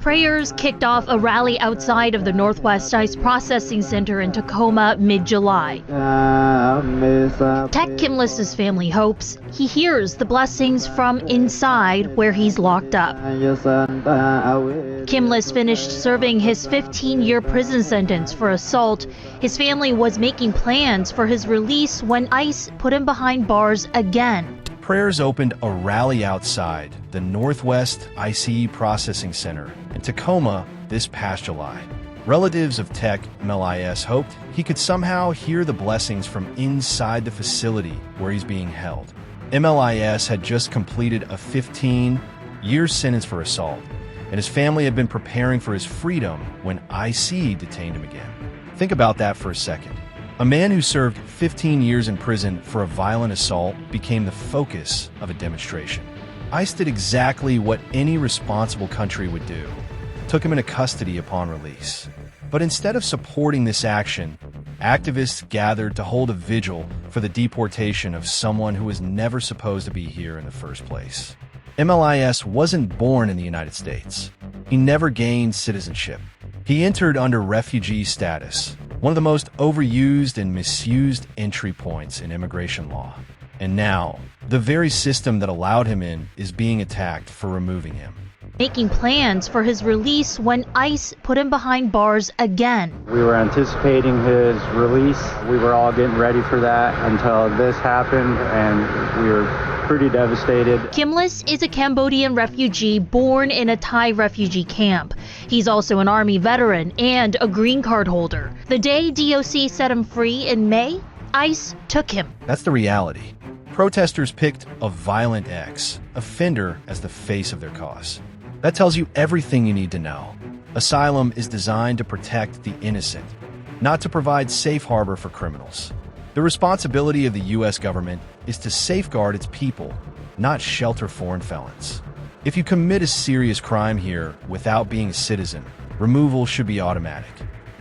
Prayers kicked off a rally outside of the Northwest ICE Processing Center in Tacoma mid-July. Tech Kimless's family hopes he hears the blessings from inside where he's locked up. Kimless finished serving his 15-year prison sentence for assault. His family was making plans for his release when ICE put him behind bars again. Prayers opened a rally outside the Northwest ICE Processing Center in Tacoma this past July. Relatives of Tech MLIS hoped he could somehow hear the blessings from inside the facility where he's being held. MLIS had just completed a 15-year sentence for assault, and his family had been preparing for his freedom when ICE detained him again. Think about that for a second. A man who served 15 years in prison for a violent assault became the focus of a demonstration. ICE did exactly what any responsible country would do: took him into custody upon release. But instead of supporting this action, activists gathered to hold a vigil for the deportation of someone who was never supposed to be here in the first place. MLIS wasn't born in the United States. He never gained citizenship. He entered under refugee status, one of the most overused and misused entry points in immigration law. And now, the very system that allowed him in is being attacked for removing him. Making plans for his release when ICE put him behind bars again. We were anticipating his release. We were all getting ready for that until this happened, and we were pretty devastated. Kimless is a Cambodian refugee born in a Thai refugee camp. He's also an Army veteran and a green card holder. The day DOC set him free in May, ICE took him. That's the reality. Protesters picked a violent ex-offender as the face of their cause. That tells you everything you need to know. Asylum is designed to protect the innocent, not to provide safe harbor for criminals. The responsibility of the U.S. government is to safeguard its people, not shelter foreign felons. If you commit a serious crime here without being a citizen, removal should be automatic.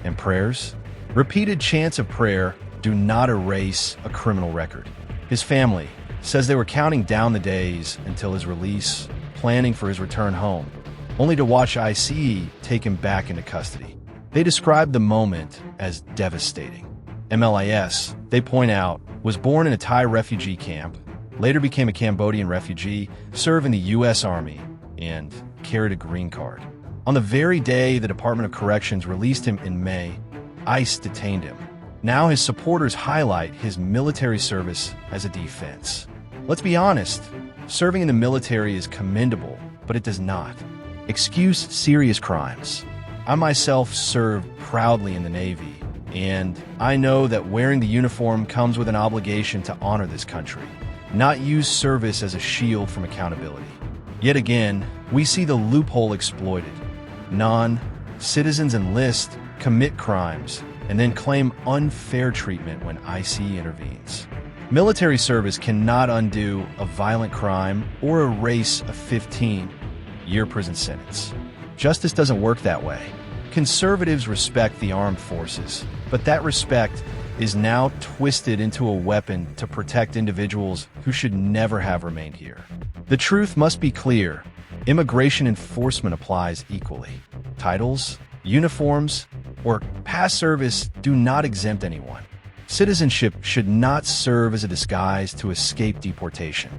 And prayers? Repeated chants of prayer do not erase a criminal record. His family says they were counting down the days until his release, planning for his return home, only to watch ICE take him back into custody. They describe the moment as devastating. MLIS, they point out, was born in a Thai refugee camp, later became a Cambodian refugee, served in the U.S. Army, and carried a green card. On the very day the Department of Corrections released him in May, ICE detained him. Now his supporters highlight his military service as a defense. Let's be honest, serving in the military is commendable, but it does not excuse serious crimes. I myself served proudly in the Navy, and I know that wearing the uniform comes with an obligation to honor this country, not use service as a shield from accountability. Yet again, we see the loophole exploited. Non-citizens enlist, commit crimes, and then claim unfair treatment when ICE intervenes. Military service cannot undo a violent crime or erase a 15-year prison sentence. Justice doesn't work that way. Conservatives respect the armed forces, but that respect is now twisted into a weapon to protect individuals who should never have remained here. The truth must be clear. Immigration enforcement applies equally. Titles, uniforms, or past service do not exempt anyone. Citizenship should not serve as a disguise to escape deportation.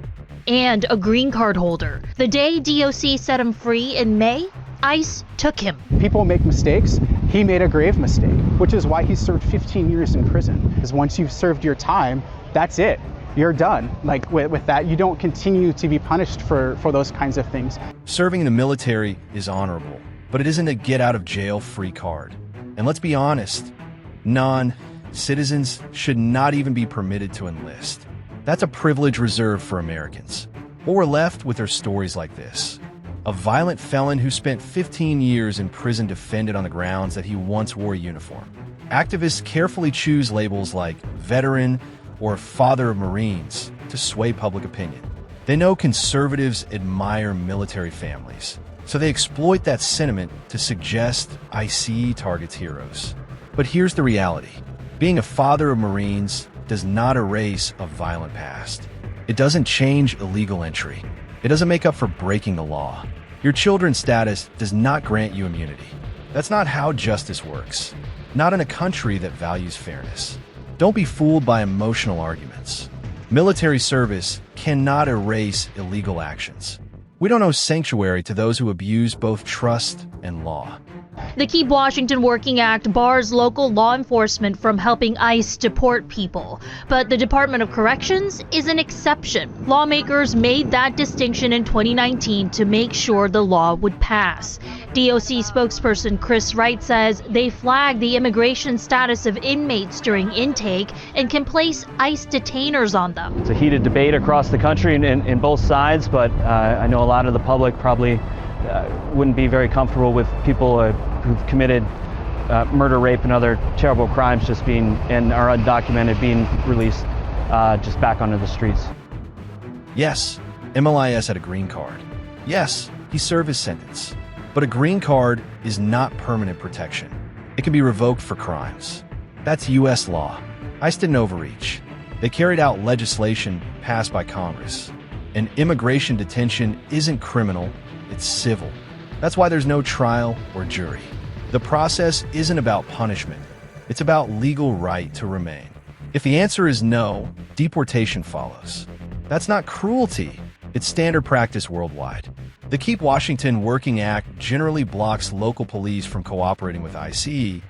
And a green card holder. The day DOC set him free in May, ICE took him. People make mistakes. He made a grave mistake, which is why he served 15 years in prison. Because once you've served your time, that's it. You're done. Like with that, you don't continue to be punished for those kinds of things. Serving in the military is honorable, but it isn't a get-out-of-jail-free card. And let's be honest, non-citizens should not even be permitted to enlist. That's a privilege reserved for Americans. But we're left with their stories like this. A violent felon who spent 15 years in prison defended on the grounds that he once wore a uniform. Activists carefully choose labels like veteran or father of Marines to sway public opinion. They know conservatives admire military families, so they exploit that sentiment to suggest ICE targets heroes. But here's the reality. Being a father of Marines does not erase a violent past. It doesn't change illegal entry. It doesn't make up for breaking the law. Your children's status does not grant you immunity. That's not how justice works. Not in a country that values fairness. Don't be fooled by emotional arguments. Military service cannot erase illegal actions. We don't owe sanctuary to those who abuse both trust and law. The Keep Washington Working Act bars local law enforcement from helping ICE deport people, but the Department of Corrections is an exception. Lawmakers made that distinction in 2019 to make sure the law would pass. DOC spokesperson Chris Wright says they flag the immigration status of inmates during intake and can place ICE detainers on them. It's a heated debate across the country in both sides, but I know a lot of the public probably wouldn't be very comfortable with people who've committed murder, rape, and other terrible crimes just being and are undocumented being released just back onto the streets. Yes, MLIS had a green card. Yes, he served his sentence. But a green card is not permanent protection. It can be revoked for crimes. That's U.S. law. ICE didn't overreach. They carried out legislation passed by Congress. And immigration detention isn't criminal, it's civil. That's why there's no trial or jury. The process isn't about punishment. It's about legal right to remain. If the answer is no, deportation follows. That's not cruelty. It's standard practice worldwide. The Keep Washington Working Act generally blocks local police from cooperating with ICE.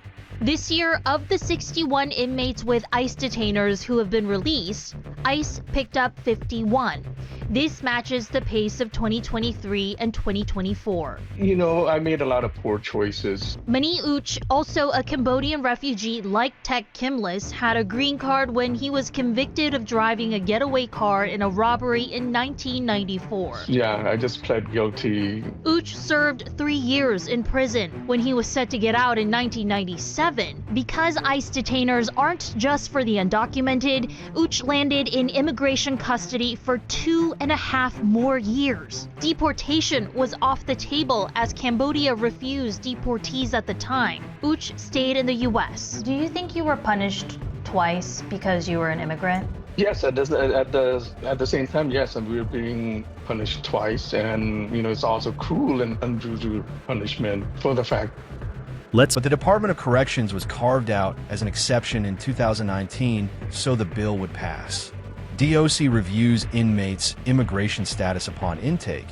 This year, of the 61 inmates with ICE detainers who have been released, ICE picked up 51. This matches the pace of 2023 and 2024. I made a lot of poor choices. Mani Uch, also a Cambodian refugee like Tek Kimlis, had a green card when he was convicted of driving a getaway car in a robbery in 1994. Yeah, I just pled guilty. Uch served 3 years in prison when he was set to get out in 1997. Because ICE detainers aren't just for the undocumented, Uch landed in immigration custody for 2.5 more years. Deportation was off the table as Cambodia refused deportees at the time. Uch stayed in the U.S. Do you think you were punished twice because you were an immigrant? Yes, at the same time, yes, and we were being punished twice, and it's also cruel and unusual punishment for the fact. But the Department of Corrections was carved out as an exception in 2019 so the bill would pass. DOC reviews inmates' immigration status upon intake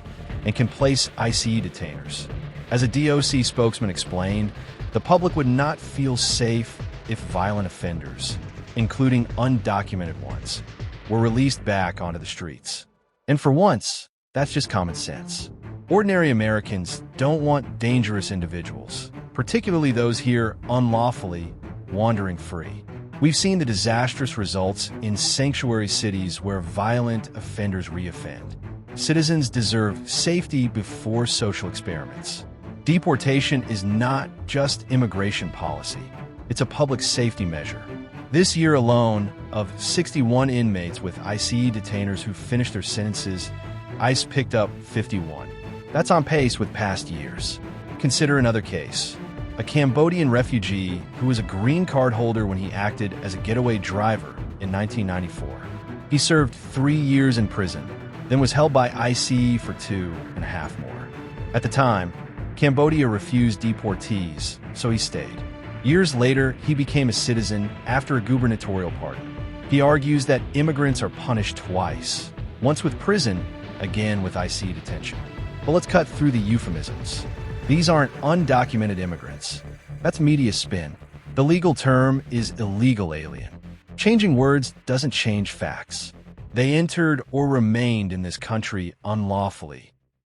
and can place ICE detainers. As a DOC spokesman explained, the public would not feel safe if violent offenders, including undocumented ones, were released back onto the streets. And for once, that's just common sense. Ordinary Americans don't want dangerous individuals, particularly those here unlawfully wandering free. We've seen the disastrous results in sanctuary cities where violent offenders reoffend. Citizens deserve safety before social experiments. Deportation is not just immigration policy. It's a public safety measure. This year alone, of 61 inmates with ICE detainers who finished their sentences, ICE picked up 51. That's on pace with past years. Consider another case. A Cambodian refugee who was a green card holder when he acted as a getaway driver in 1994. He served 3 years in prison, then was held by ICE for 2.5 more. At the time, Cambodia refused deportees, so he stayed. Years later, he became a citizen after a gubernatorial pardon. He argues that immigrants are punished twice, once with prison, again with ICE detention. But let's cut through the euphemisms. These aren't undocumented immigrants. That's media spin. The legal term is illegal alien. Changing words doesn't change facts. They entered or remained in this country unlawfully.